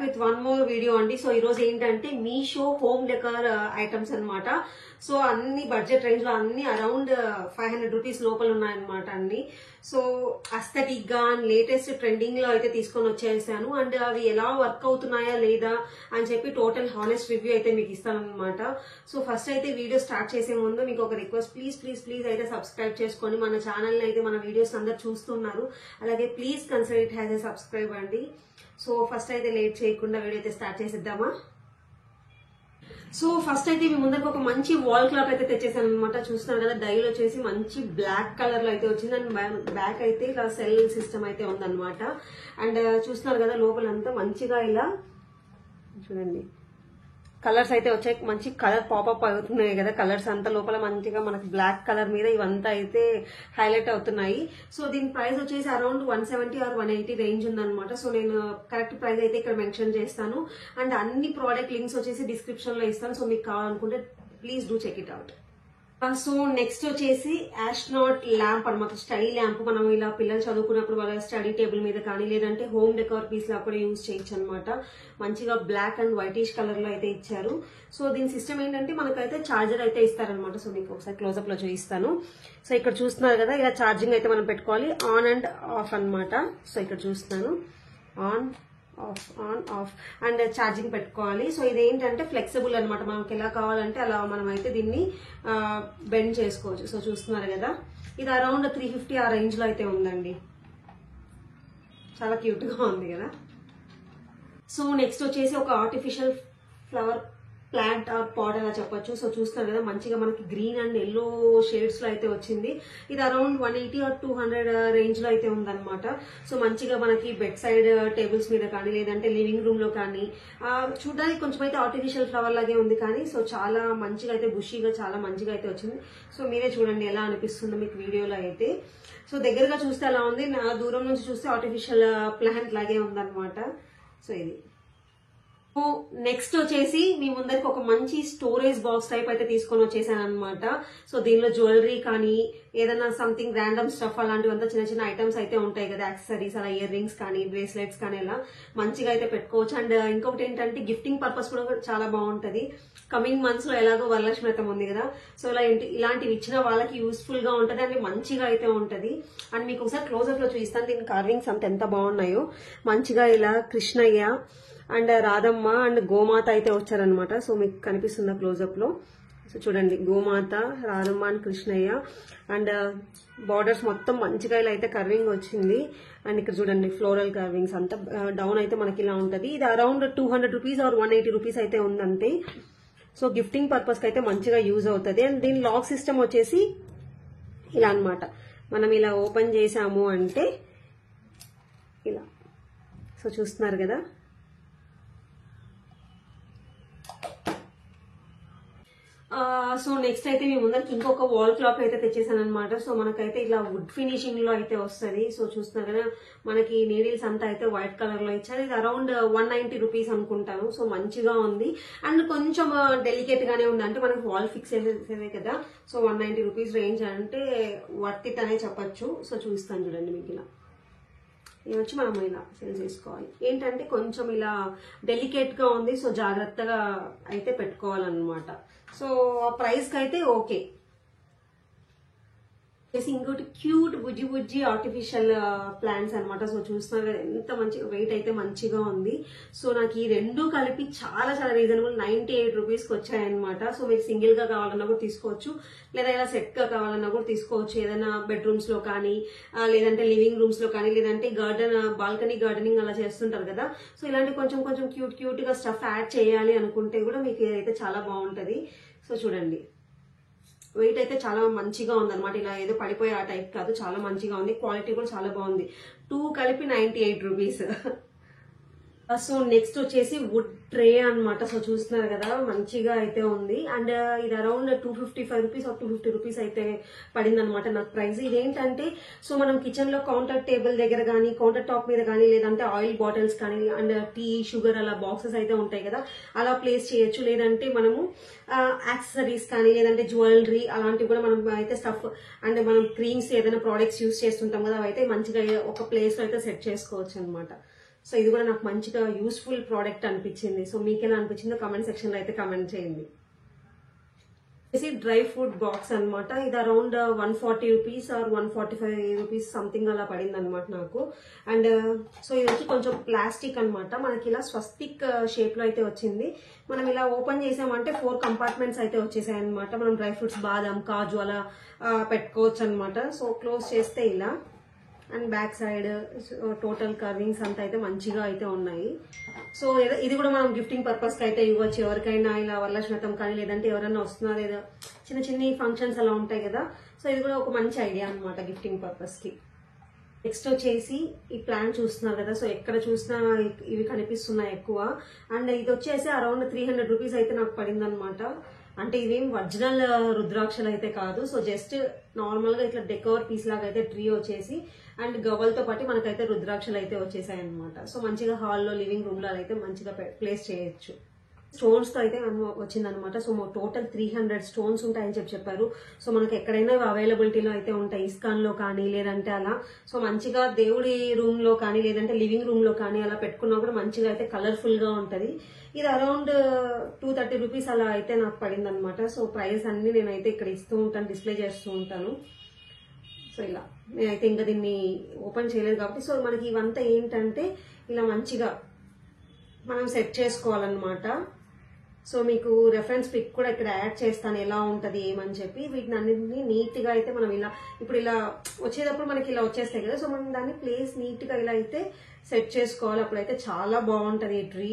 With one more video అండి. So ఈరోజు ఏంటంటే మీషో హోమ్ డెకర్ ఐటమ్స్ అనమాట. సో అన్ని బడ్జెట్ రేంజ్ లో అన్ని అరౌండ్ 500 రూపీస్ లోపల ఉన్నాయన్నమాట అన్ని. సో అస్థెటిక్ గా లేటెస్ట్ ట్రెండింగ్ లో అయితే తీసుకొని వచ్చేసాను. అండ్ అవి ఎలా వర్క్ అవుతున్నాయా లేదా అని చెప్పి టోటల్ హానెస్ట్ రివ్యూ అయితే మీకు ఇస్తాను అనమాట. సో ఫస్ట్ అయితే వీడియో స్టార్ట్ చేసే ముందు మీకు ఒక రిక్వెస్ట్, ప్లీజ్ అయితే సబ్స్క్రైబ్ చేసుకొని మన ఛానల్ అయితే మన వీడియోస్ అందరు చూస్తున్నారు, అలాగే please consider it has a subscribe అండి. సో ఫస్ట్ అయితే లేట్ చేయకుండా వీడియో అయితే స్టార్ట్ చేసేద్దామా. సో ఫస్ట్ అయితే మీ ముందరికి ఒక మంచి వాల్ క్లాక్ అయితే తెచ్చేసాను అనమాట. చూస్తున్నారు కదా, డైల్ వచ్చేసి మంచి బ్లాక్ కలర్ లో అయితే వచ్చింది. అండ్ బ్యాక్ అయితే ఇలా సెల్ సిస్టమ్ అయితే ఉందన్నమాట. అండ్ చూస్తున్నారు కదా, లోపలంతా మంచిగా ఇలా చూడండి కలర్స్ అయితే వచ్చాయి. మంచి కలర్ పాపప్ అవుతున్నాయి కదా, కలర్స్ అంతా లోపల మంచిగా మనకి బ్లాక్ కలర్ మీద ఇవంతా అయితే హైలైట్ అవుతున్నాయి. సో దీని ప్రైస్ వచ్చేసి అరౌండ్ 170 or 180 రేంజ్ ఉందన్నమాట. సో నేను కరెక్ట్ ప్రైస్ అయితే ఇక్కడ మెన్షన్ చేస్తాను. అండ్ అన్ని ప్రోడక్ట్ లింక్స్ వచ్చేసి డిస్క్రిప్షన్ లో ఇస్తాను. సో మీకు కావాలనుకుంటే please do check it out. So next వచ్చేసి ఆస్ట్రోనాట్ ల్యాంప్ అనమాట, స్టడీ ల్యాంప్. మనం ఇలా పిల్లలు చదువుకున్నప్పుడు వాళ్ళ స్టడీ టేబుల్ మీద కానీ లేదంటే హోమ్ డెకోర్ పీస్ లా కూడా యూజ్ చేయొచ్చు అనమాట. మంచిగా బ్లాక్ అండ్ వైటిష్ కలర్ లో అయితే ఇచ్చారు. సో దీని సిస్టమ్ ఏంటంటే మనకైతే చార్జర్ అయితే ఇస్తారనమాట. సో మీకు ఒకసారి క్లోజ్అప్ లో చూపిస్తాను. సో ఇక్కడ చూస్తున్నారు కదా, ఇలా ఛార్జింగ్ అయితే మనం పెట్టుకోవాలి, ఆన్ అండ్ ఆఫ్ అనమాట. సో ఇక్కడ చూస్తున్నాను, ఆన్ ఆఫ్ అండ్ ఛార్జింగ్ పెట్టుకోవాలి. సో ఇదేంటంటే ఫ్లెక్సిబుల్ అనమాట, మనకి ఎలా కావాలంటే అలా మనం అయితే దీన్ని బెండ్ చేసుకోవచ్చు. సో చూస్తున్నారు కదా, ఇది అరౌండ్ 350 ఆ రేంజ్ లో అయితే ఉందండి. చాలా క్యూట్ గా ఉంది కదా. సో నెక్స్ట్ వచ్చేసి ఒక artificial flower plant or pot అలా చెప్పొచ్చు. సో చూస్తున్నారు కదా, మంచిగా మనకి గ్రీన్ అండ్ ఎల్లో షేడ్స్ లో అయితే వచ్చింది. ఇది అరౌండ్ 180 or 200 రేంజ్ లో అయితే ఉందన్నమాట. సో మంచిగా మనకి బెడ్ సైడ్ టేబుల్స్ మీద కానీ లేదంటే లివింగ్ రూమ్ లో కానీ చూడడానికి కొంచెం అయితే ఆర్టిఫిషియల్ ఫ్లవర్ లాగే ఉంది కానీ సో చాలా మంచిగా అయితే బుషీగా చాలా మంచిగా అయితే వచ్చింది. సో మీరే చూడండి ఎలా అనిపిస్తుందో మీకు వీడియోలో అయితే. సో దగ్గరగా చూస్తే అలా ఉంది, నా దూరం నుంచి చూస్తే ఆర్టిఫిషియల్ ప్లాంట్ లాగే ఉందన్నమాట. సో ఇది నెక్స్ట్ వచ్చేసి మీ ముందరికి ఒక మంచి స్టోరేజ్ బాక్స్ టైప్ అయితే తీసుకొని వచ్చేసాను అనమాట. సో దీనిలో జ్యువెలరీ కానీ ఏదైనా సంథింగ్ ర్యాండమ్ స్టఫ్ అలాంటివంతా చిన్న చిన్న ఐటమ్స్ అయితే ఉంటాయి కదా, యాక్సెసరీస్ అలా ఇయర్ రింగ్స్ కానీ బ్రేస్లెట్స్ కానీ అలా మంచిగా అయితే పెట్టుకోవచ్చు. అండ్ ఇంకొకటి ఏంటంటే గిఫ్టింగ్ పర్పస్ కూడా చాలా బాగుంటది. కమింగ్ మంత్స్ లో ఎలాగో వరలక్ష్మి వ్రతం ఉంది కదా, సో ఇలాంటివి ఇచ్చిన వాళ్ళకి యూస్ఫుల్ గా ఉంటది అండ్ మంచిగా అయితే ఉంటది. అండ్ మీకు ఒకసారి క్లోజ్అప్ లో చూపిస్తాను, దీని కార్వింగ్స్ అంత ఎంత బాగున్నాయో. మంచిగా ఇలా కృష్ణయ్య అండ్ రాధమ్మ అండ్ గోమాత అయితే వచ్చారనమాట. సో మీకు కనిపిస్తుందా క్లోజ్అప్ లో. సో చూడండి, గోమాత, Radhamma and Krishnayya and borders మొత్తం మంచిగా ఇలా అయితే కర్వింగ్ వచ్చింది. అండ్ ఇక్కడ చూడండి ఫ్లోరల్ కర్వింగ్స్ అంతా డౌన్ అయితే మనకి ఇలా ఉంటది. ఇది అరౌండ్ 200 రూపీస్ or 180 రూపీస్ అయితే ఉందంతే. సో గిఫ్టింగ్ పర్పస్ కి అయితే మంచిగా యూజ్ అవుతుంది. అండ్ దీని లాక్ సిస్టమ్ వచ్చేసి ఇలా అనమాట, మనం ఇలా ఓపెన్ చేసాము అంటే ఇలా. సో చూస్తున్నారు కదా, సో నెక్స్ట్ అయితే మీ ముందరికి ఇంకొక వాల్ క్లాక్ అయితే తెచ్చేసాను అనమాట. సో మనకైతే ఇట్లా వుడ్ ఫినిషింగ్ లో అయితే వస్తుంది. సో చూస్తున్నారు కదా, మనకి నీడిల్స్ అంతా అయితే వైట్ కలర్ లో ఇచ్చారు. ఇది అరౌండ్ 190 రూపీస్ అనుకుంటాను. సో మంచిగా ఉంది అండ్ కొంచెం డెలికేట్ గానే ఉంది, అంటే మనకి వాల్ ఫిక్స్ చేసేదే కదా. సో 190 రూపీస్ రేంజ్ అంటే వర్త్ ఇట్ అనే చెప్పొచ్చు. సో చూస్తాను చూడండి మీకు ఇలా. ఇది వచ్చి మనం ఇలా సెల్ చేసుకోవాలి. ఏంటంటే కొంచెం ఇలా డెలికేట్ గా ఉంది, సో జాగ్రత్తగా అయితే పెట్టుకోవాలన్నమాట. సో ఆ ప్రైస్ కి అయితే ఓకే. ఇంకోటి క్యూట్ బుజ్జి ఆర్టిఫిషియల్ ప్లాంట్స్ అనమాట. సో చూస్తున్నారు కదా, ఎంత మంచి వెయిట్ అయితే మంచిగా ఉంది. సో నాకు ఈ రెండు కలిపి చాలా రీజనబుల్ 98 రూపీస్ కి వచ్చాయన్నమాట. సో మీరు సింగిల్ గా కావాలన్నా కూడా తీసుకోవచ్చు, లేదా ఇలా సెట్ గా కావాలన్నా కూడా తీసుకోవచ్చు. ఏదైనా బెడ్రూమ్స్ లో కానీ లేదంటే లివింగ్ రూమ్స్ లో కానీ లేదంటే బాల్కనీ గార్డెనింగ్ అలా చేస్తుంటారు కదా. సో ఇలాంటి కొంచెం క్యూట్ గా స్టఫ్ యాడ్ చేయాలి అనుకుంటే కూడా మీకు ఇదైతే చాలా బాగుంటది. సో చూడండి, వెయిట్ అయితే చాలా మంచిగా ఉంది అనమాట. ఇలా ఏదో పడిపోయే ఆ టైప్ కాదు, చాలా మంచిగా ఉంది. క్వాలిటీ కూడా చాలా బాగుంది. 2 కలిపి 98 రూపీస్. సో నెక్స్ట్ వచ్చేసి వుడ్ ట్రే అనమాట. సో చూస్తున్నారు కదా, మంచిగా అయితే ఉంది. అండ్ ఇది అరౌండ్ 255 రూపీస్ or 250 రూపీస్ అయితే పడింది అనమాట నాకు ప్రైస్. ఇదేంటంటే సో మనం కిచెన్ లో కౌంటర్ టేబుల్ దగ్గర కానీ కౌంటర్ టాప్ మీద కానీ లేదంటే ఆయిల్ బాటిల్స్ కానీ అండ్ టీ షుగర్ అలా బాక్సెస్ అయితే ఉంటాయి కదా, అలా ప్లేస్ చేయొచ్చు. లేదంటే మనము యాక్సెసరీస్ కానీ లేదంటే జ్యువెలరీ అలాంటివి కూడా మనం అయితే స్టఫ్ అండ్ మనం క్రీమ్స్ ఏదైనా ప్రోడక్ట్స్ యూజ్ చేస్తుంటాం కదా, అవైతే మంచిగా ఒక ప్లేస్ లో అయితే సెట్ చేసుకోవచ్చు అనమాట. సో ఇది కూడా నాకు మంచిగా యూస్ఫుల్ ప్రోడక్ట్ అనిపించింది. సో మీకెలా అనిపించిందో కమెంట్ సెక్షన్లో అయితే కమెంట్ చేయండి. డ్రై ఫ్రూట్ బాక్స్ అనమాట. ఇది around 140 rupees or 145 rupees something అలా పడింది అనమాట నాకు. అండ్ సో ఇది వచ్చి కొంచెం ప్లాస్టిక్ అనమాట. మనకి ఇలా స్వస్తిక్ షేప్ లో అయితే వచ్చింది. మనం ఇలా ఓపెన్ చేసామంటే 4 కంపార్ట్మెంట్స్ అయితే వచ్చేసాయి అనమాట. మనం డ్రై ఫ్రూట్స్, బాదం, కాజు అలా పెట్టుకోవచ్చు అనమాట. సో క్లోజ్ చేస్తే ఇలా, and back side total curvings అంతా అయితే మంచిగా అయితే ఉన్నాయి. సో ఇది కూడా మనం గిఫ్టింగ్ పర్పస్ కి అయితే ఇవ్వచ్చు ఎవరికైనా, ఇలా వరలక్ష్మతం కానీ లేదంటే ఎవరైనా వస్తున్నారు ఏదో చిన్న చిన్న ఫంక్షన్స్ అలా ఉంటాయి కదా. సో ఇది కూడా ఒక మంచి ఐడియా అనమాట గిఫ్టింగ్ పర్పస్ కి. నెక్స్ట్ వచ్చేసి ఈ ప్లాంట్ చూస్తున్నారు కదా. సో ఎక్కడ చూసినా ఇవి కనిపిస్తున్నాయి ఎక్కువ. అండ్ ఇది వచ్చేసి అరౌండ్ 300 రూపీస్ అయితే నాకు పడింది అనమాట. అంటే ఇవేం ఒరిజినల్ రుద్రాక్షలు అయితే కాదు. సో జస్ట్ నార్మల్ గా ఇట్లా డెకోర్ పీస్ లాగా అయితే ట్రీ వచ్చేసి అండ్ గవ్వలతో పాటు మనకైతే రుద్రాక్షలు అయితే వచ్చేసాయి అనమాట. సో మంచిగా హాల్లో, లివింగ్ రూమ్ లో అయితే మంచిగా ప్లేస్ చేయొచ్చు. స్టోన్స్ తో అయితే వచ్చిందనమాట. సో టోటల్ 300 స్టోన్స్ ఉంటాయని చెప్పారు. సో మనకి ఎక్కడైనా అవైలబిలిటీలో అయితే ఉంటాయి, ఇస్కాన్ లో కానీ లేదంటే అలా. సో మంచిగా దేవుడి రూమ్ లో కానీ లేదంటే లివింగ్ రూమ్ లో కానీ అలా పెట్టుకున్నా కూడా మంచిగా అయితే కలర్ఫుల్ గా ఉంటది. ఇది అరౌండ్ 230 రూపీస్ అలా అయితే నాకు పడింది అనమాట. సో ప్రైస్ అన్ని నేనైతే ఇక్కడ ఇస్తూ ఉంటాను, డిస్ప్లే చేస్తూ ఉంటాను. సో ఇలా నేనైతే ఇంకా దీన్ని ఓపెన్ చేయలేదు కాబట్టి. సో మనకి ఇవంతా ఏంటంటే ఇలా మంచిగా మనం సెట్ చేసుకోవాలన్నమాట. సో మీకు రెఫరెన్స్ పిక్ కూడా ఇక్కడ యాడ్ చేస్తాను ఎలా ఉంటది ఏమని చెప్పి. వీటిని అన్నింటినీ నీట్ గా అయితే మనం ఇలా ఇప్పుడు ఇలా వచ్చేటప్పుడు మనకి ఇలా వచ్చేస్తాయి కదా. సో మనం దాన్ని ప్లేస్ నీట్ గా ఇలా అయితే సెట్ చేసుకోవాలి. అప్పుడైతే చాలా బాగుంటది ఈ ట్రీ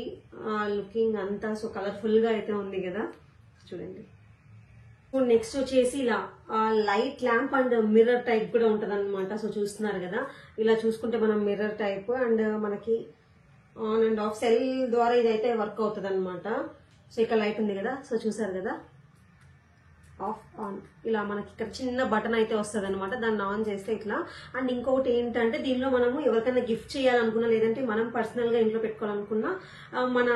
లుకింగ్ అంతా. సో కలర్ఫుల్ గా అయితే ఉంది కదా, చూడండి. ఇప్పుడు నెక్స్ట్ వచ్చేసి ఇలా light lamp and mirror type కూడా ఉంటది అనమాట. సో చూస్తున్నారు కదా, ఇలా చూసుకుంటే మనం మిర్రర్ టైప్ అండ్ మనకి ఆన్ అండ్ ఆఫ్ సెల్ ద్వారా ఇదైతే వర్క్ అవుతుంది అనమాట. సో ఇక్కడ లైట్ ఉంది కదా, సో చూసారు కదా, ఆఫ్ ఆన్ ఇలా మనకి ఇక్కడ చిన్న బటన్ అయితే వస్తుంది అనమాట. దాన్ని ఆన్ చేస్తే ఇట్లా. అండ్ ఇంకొకటి ఏంటంటే దీనిలో మనము ఎవరికైనా గిఫ్ట్ చేయాలనుకున్నా లేదంటే మనం పర్సనల్ గా ఇంట్లో పెట్టుకోవాలనుకున్నా మన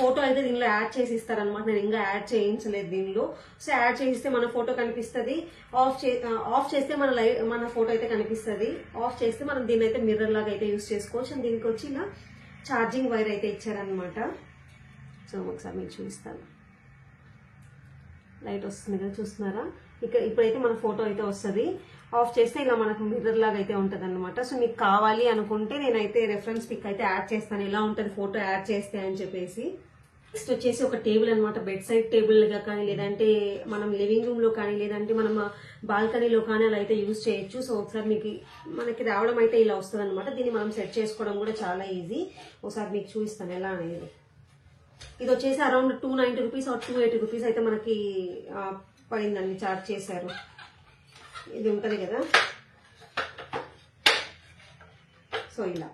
ఫోటో అయితే దీనిలో యాడ్ చేసి ఇస్తారనమాట. నేను ఇంకా యాడ్ చేయించలేదు దీనిలో. సో యాడ్ చేస్తే మన ఫోటో కనిపిస్తుంది, ఆఫ్ చేస్తే మన ఫోటో అయితే కనిపిస్తుంది, ఆఫ్ చేస్తే మనం దీన్ని అయితే మిర్రర్ లాగా అయితే యూజ్ చేసుకోవచ్చు. అండ్ దీనికి వచ్చి ఇలా ఛార్జింగ్ వైర్ అయితే ఇచ్చారనమాట. సో ఒకసారి మీకు చూపిస్తాను. లైట్ వస్తుంది కదా, చూస్తున్నారా? ఇప్పుడైతే మన ఫోటో అయితే వస్తుంది. ఆఫ్ చేస్తే ఇలా మనకు మిర్రర్ లాగా అయితే ఉంటది అనమాట. సో మీకు కావాలి అనుకుంటే నేనైతే రెఫరెన్స్ పిక్ అయితే యాడ్ చేస్తాను, ఎలా ఉంటుంది ఫోటో యాడ్ చేస్తే అని చెప్పేసి. నెక్స్ట్ వచ్చేసి ఒక టేబుల్ అనమాట. బెడ్ సైడ్ టేబుల్ గా కానీ లేదంటే మనం లివింగ్ రూమ్ లో కానీ లేదంటే మనం బాల్కనీలో కానీ అలా అయితే యూజ్ చేయొచ్చు. సో ఒకసారి మనకి రావడం అయితే ఇలా వస్తుంది అనమాట. దీన్ని మనం సెట్ చేసుకోవడం కూడా చాలా ఈజీ. ఒకసారి మీకు చూపిస్తాను ఎలా అనేది. ఇది వచ్చేసి అరౌండ్ 290 రూపీస్ ఆర్ 280 రూపీస్ అయితే మనకి పడిందండి, చార్జ్ చేశారు. ఇది ఉంటది కదా, సో ఇలా.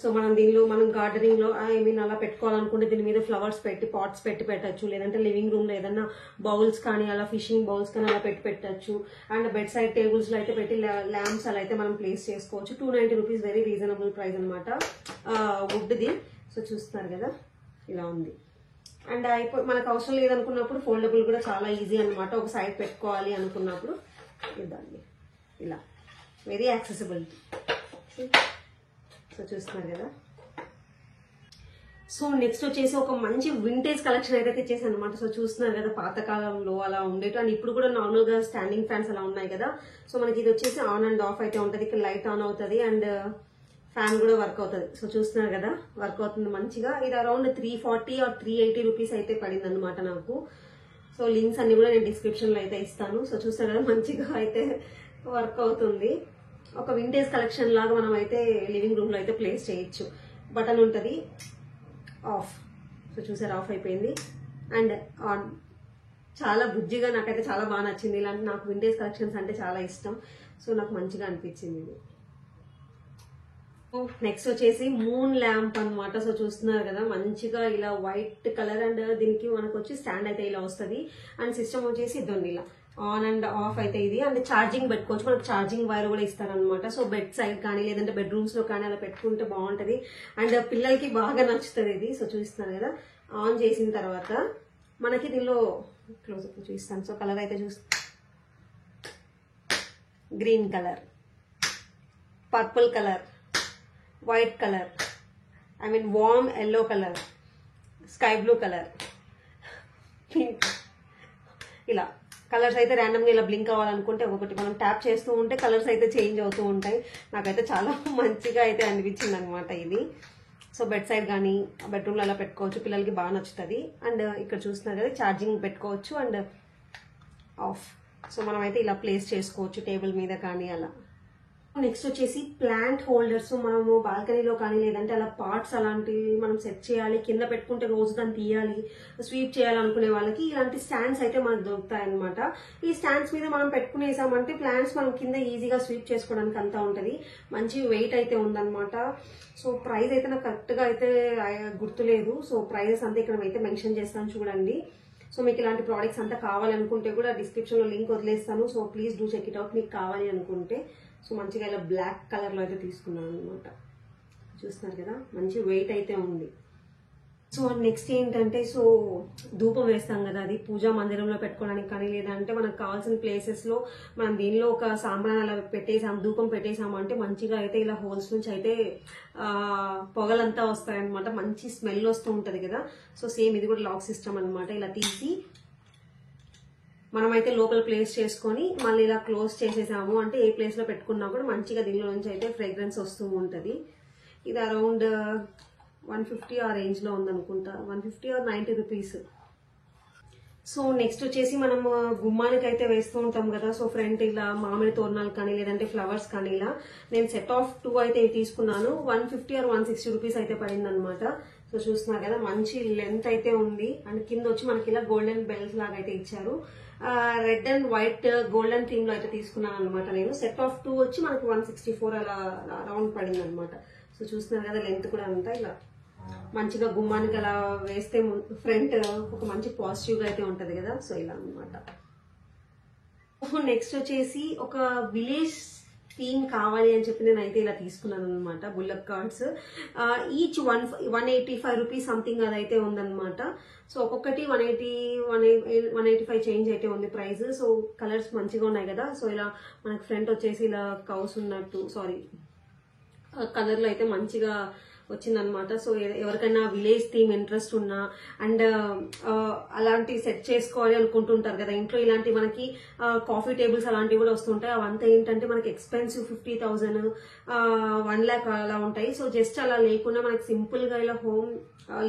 సో దీనిలో మనం గార్డెనింగ్ లో అలా పెట్టుకోవాలనుకుంటే దీని మీద ఫ్లవర్స్ పెట్టి పాట్స్ పెట్టి పెట్టచ్చు. లేదంటే లివింగ్ రూమ్ లో ఏదన్నా బౌల్స్ కానీ అలా ఫిషింగ్ బౌల్స్ కానీ అలా పెట్టచ్చు. అండ్ బెడ్ సైడ్ టేబుల్స్ లో అయితే పెట్టి ల్యాంప్స్ అలా అయితే మనం ప్లేస్ చేసుకోవచ్చు. 290 రూపీస్ వెరీ రీజనబుల్ ప్రైస్ అనమాట వుడ్ ది. సో చూస్తున్నారు కదా, ఇలా ఉంది. అండ్ మనకు అవసరం లేదనుకున్నప్పుడు ఫోల్డబుల్ కూడా చాలా ఈజీ అనమాట. ఒక సైడ్ పెట్టుకోవాలి అనుకున్నప్పుడు ఇద్దాన్ని ఇలా, వెరీ యాక్సెసిబిలిటీ. సో చూస్తున్నారు కదా. సో నెక్స్ట్ వచ్చేసి ఒక మంచి వింటేజ్ కలెక్షన్ అయితే తెచ్చేసాను అనమాట. సో చూస్తున్నారు కదా, పాతకాలంలో అలా ఉండేవి. అండ్ ఇప్పుడు కూడా నార్మల్ గా స్టాండింగ్ ఫ్యాన్స్ అలా ఉన్నాయి కదా. సో మనకి ఇది వచ్చేసి ఆన్ అండ్ ఆఫ్ అయితే ఉంటది. ఇక్కడ లైట్ ఆన్ అవుతుంది అండ్ ఫ్యాన్ కూడా వర్క్ అవుతుంది. సో చూస్తున్నారు కదా, వర్క్ అవుతుంది మంచిగా. ఇది అరౌండ్ 340 ఆర్ 380 రూపీస్ అయితే పడింది అనమాట నాకు. సో లింక్స్ అన్ని కూడా నేను డిస్క్రిప్షన్ లో అయితే ఇస్తాను. సో చూస్తున్నారు కదా, మంచిగా అయితే వర్క్ అవుతుంది. ఒక వింటేజ్ కలెక్షన్ లాగా మనం అయితే లివింగ్ రూమ్ లో అయితే ప్లేస్ చేయొచ్చు. బటన్ ఉంటుంది, ఆఫ్. సో చూసారు, ఆఫ్ అయిపోయింది. And on. చాలా బుజ్జిగా, నాకైతే చాలా బాగా నచ్చింది. ఇలాంటి నాకు వింటేజ్ కలెక్షన్స్ అంటే చాలా ఇష్టం. సో నాకు మంచిగా అనిపించింది ఇది. నెక్స్ట్ వచ్చేసి మూన్ ల్యాంప్ అనమాట. సో చూస్తున్నారు కదా, మంచిగా ఇలా వైట్ కలర్ అండ్ దీనికి మనకు వచ్చి స్టాండ్ అయితే ఇలా వస్తుంది. అండ్ సిస్టమ్ వచ్చేసి ఇదండి ఇలా ఆన్ అండ్ ఆఫ్ అయితే ఇది. అండ్ ఛార్జింగ్ పెట్టుకోవచ్చు, మనకు ఛార్జింగ్ వైర్ కూడా ఇస్తారనమాట. సో బెడ్ సైడ్ కానీ లేదంటే బెడ్రూమ్స్ లో కానీ అలా పెట్టుకుంటే బాగుంటది. అండ్ పిల్లలకి బాగా నచ్చుతుంది ఇది. సో చూస్తున్నారు కదా, ఆన్ చేసిన తర్వాత మనకి దీనిలో క్లోజ్అప్ చూపిస్తాను. సో కలర్ అయితే green colour, purple colour, white colour, I mean warm yellow colour, sky blue colour, pink, ఇలా కలర్స్ అయితే ర్యాండమ్గా ఇలా బ్లింక్ అవ్వాలనుకుంటే ఒక్కొక్కటి మనం ట్యాప్ చేస్తూ ఉంటే కలర్స్ అయితే చేంజ్ అవుతూ ఉంటాయి. నాకైతే చాలా మంచిగా అయితే అనిపించింది అనమాట ఇది. సో బెడ్ సైడ్ కానీ బెడ్రూమ్లో అలా పెట్టుకోవచ్చు, పిల్లలకి బాగా నచ్చుతుంది. అండ్ ఇక్కడ చూస్తున్నారు కదా ఛార్జింగ్ పెట్టుకోవచ్చు అండ్ ఆఫ్. సో మనం అయితే ఇలా ప్లేస్ చేసుకోవచ్చు టేబుల్ మీద కానీ అలా. నెక్స్ట్ వచ్చేసి ప్లాంట్ హోల్డర్స్. మనము బాల్కనీలో కానీ లేదంటే అలా పాట్స్ అలాంటివి మనం సెట్ చేయాలి, కింద పెట్టుకుంటే రోజు దాన్ని తీయాలి, స్వీప్ చేయాలనుకునే వాళ్ళకి ఇలాంటి స్టాండ్స్ అయితే మనకు దొరుకుతాయి అనమాట. ఈ స్టాండ్స్ మీద మనం పెట్టుకునేసామంటే ప్లాంట్స్ మనం కింద ఈజీగా స్వీప్ చేసుకోవడానికి అంతా ఉంటుంది. మంచి వెయిట్ అయితే ఉందన్నమాట. సో ప్రైస్ అయితే నాకు కరెక్ట్గా అయితే గుర్తులేదు. సో ప్రైజెస్ అంతా ఇక్కడ అయితే మెన్షన్ చేస్తాను చూడండి. సో మీకు ఇలాంటి ప్రోడక్ట్స్ అంతా కావాలనుకుంటే కూడా డిస్క్రిప్షన్లో లింక్ వదిలేస్తాను. So please do check it out మీకు కావాలి అనుకుంటే. సో మంచిగా ఇలా బ్లాక్ కలర్లో అయితే తీసుకున్నాను అనమాట. చూస్తున్నారు కదా మంచి వెయిట్ అయితే ఉంది. సో నెక్స్ట్ ఏంటంటే సో ధూపం వేస్తాం కదా, అది పూజా మందిరంలో పెట్టుకోవడానికి కానీ లేదంటే మనకు కావాల్సిన ప్లేసెస్లో మనం దీనిలో ఒక సాంబ్రాన్ అలా పెట్టేసాం, ధూపం పెట్టేసాము అంటే మంచిగా అయితే ఇలా హోల్స్ నుంచి అయితే పొగలంతా వస్తాయన్నమాట. మంచి స్మెల్ వస్తూ ఉంటుంది కదా. సో సేమ్ ఇది కూడా లాక్ సిస్టమ్ అనమాట. ఇలా తీసి మనమైతే లోపల ప్లేస్ చేసుకొని మళ్ళీ ఇలా క్లోజ్ చేసేసాము అంటే ఏ ప్లేస్లో పెట్టుకున్నా కూడా మంచిగా దీనిలో నుంచి అయితే ఫ్రేగ్రెన్స్ వస్తూ ఉంటుంది. ఇది అరౌండ్ 150 ఆ రేంజ్లో ఉందనుకుంటా, 150 ఆర్ 90 రూపీస్. సో నెక్స్ట్ వచ్చేసి మనం గుమ్మానికి అయితే వేస్తూ ఉంటాం కదా. సో ఫ్రంట్ ఇలా మామిడి తోరణాలు కానీ లేదంటే ఫ్లవర్స్ కానీ ఇలా నేను సెట్ ఆఫ్ 2 అయితే తీసుకున్నాను. 150 ఆర్ 160 రూపీస్ అయితే పడింది అనమాట. సో చూస్తున్నారు కదా మంచి లెంత్ అయితే ఉంది. అండ్ కింద వచ్చి మనకి ఇలా గోల్డెన్ బెల్స్ లాగా అయితే ఇచ్చారు. Red and white golden theme లో అయితే తీసుకున్నాను అనమాట నేను. సెట్ ఆఫ్ 2 వచ్చి మనకి 164 అలా రౌండ్ పడింది అనమాట. సో చూస్తున్నారు కదా లెంత్ కూడా అంతా ఇలా మంచిగా గుమ్మానికి అలా వేస్తే ఫ్రంట్ ఒక మంచి పాజిటివ్ గా అయితే ఉంటది కదా. సో ఇలా అనమాట. నెక్స్ట్ వచ్చేసి ఒక విలేజ్ థీమ్ కావాలి అని చెప్పి నేను అయితే ఇలా తీసుకున్నాను అనమాట. Bullock cards each 185 rupees something అదైతే ఉందన్నమాట. సో ఒక్కొక్కటి 185 చేంజ్ అయితే ఉంది ప్రైస్. సో కలర్స్ మంచిగా ఉన్నాయి కదా. సో ఇలా మనకి ఫ్రంట్ వచ్చేసి ఇలా కౌస్ ఉన్నట్టు కలర్ లో అయితే మంచిగా వచ్చిందనమాట. సో ఎవరికైనా విలేజ్ థీమ్ ఇంట్రెస్ట్ ఉన్నా అండ్ అలాంటి సెట్ చేసుకోవాలి అనుకుంటుంటారు కదా ఇంట్లో, ఇలాంటి మనకి కాఫీ టేబుల్స్ అలాంటివి కూడా వస్తుంటాయి. అవంతా ఏంటంటే మనకి ఎక్స్పెన్సివ్ 50,000 1 lakh అలా ఉంటాయి. సో జస్ట్ అలా లేకుండా మనకి సింపుల్ గా ఇలా హోమ్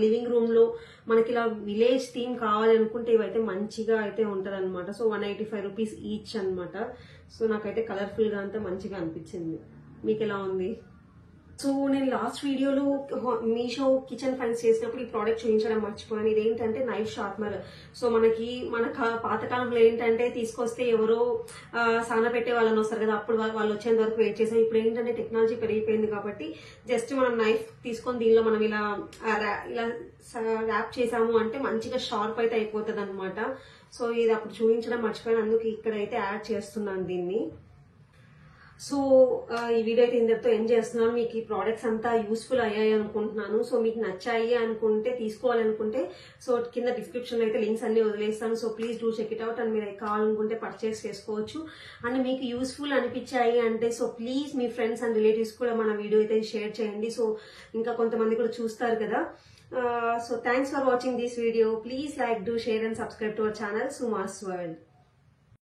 లివింగ్ రూమ్ లో మనకి ఇలా విలేజ్ థీమ్ కావాలి అనుకుంటే ఇవైతే మంచిగా అయితే ఉంటది అనమాట. సో 185 రూపీస్ ఈచ్ అనమాట. సో నాకైతే కలర్ఫుల్ గా అంతా మంచిగా అనిపించింది. మీకు ఎలా ఉంది? సో నేను లాస్ట్ వీడియోలో మీషో కిచెన్ ఫైన్స్ చేసినప్పుడు ఈ ప్రోడక్ట్ చూపించడం మర్చిపోయాను. ఇదేంటంటే నైఫ్ షార్ప్నర్. సో మన పాతకాలంలో ఏంటంటే తీసుకొస్తే ఎవరో సాన పెట్టే వాళ్ళని వస్తారు కదా, అప్పుడు వాళ్ళు వచ్చేంత వరకు వెయిట్ చేసాం. ఇప్పుడు ఏంటంటే టెక్నాలజీ పెరిగిపోయింది కాబట్టి జస్ట్ మనం నైఫ్ తీసుకొని దీనిలో మనం ఇలా ర్యాప్ చేసాము అంటే మంచిగా షార్ప్ అయితే అయిపోతుంది అనమాట. సో ఇది అప్పుడు చూపించడం మర్చిపోయాను, అందుకు ఇక్కడైతే యాడ్ చేస్తున్నాను దీన్ని. సో ఈ వీడియో అయితే ఇంతటితో ఎండ్ చేస్తున్నాను. మీకు ఈ ప్రోడక్ట్స్ అంతా యూస్ఫుల్ అయ్యాయి అనుకుంటున్నాను. సో మీకు నచ్చాయి అనుకుంటే తీసుకోవాలనుకుంటే సో కింద డిస్క్రిప్షన్ లో అయితే లింక్స్ అన్ని వదిలేస్తాను. So please do check it out and మీరు కావాలనుకుంటే పర్చేస్ చేసుకోవచ్చు. అండ్ మీకు యూస్ఫుల్ అనిపించాయి అంటే సో ప్లీజ్ మీ ఫ్రెండ్స్ అండ్ రిలేటివ్స్ కూడా మన వీడియో అయితే షేర్ చేయండి. సో ఇంకా కొంతమంది కూడా చూస్తారు కదా. So thanks for watching this video. Please like, do, share and subscribe to our channel Suma's World.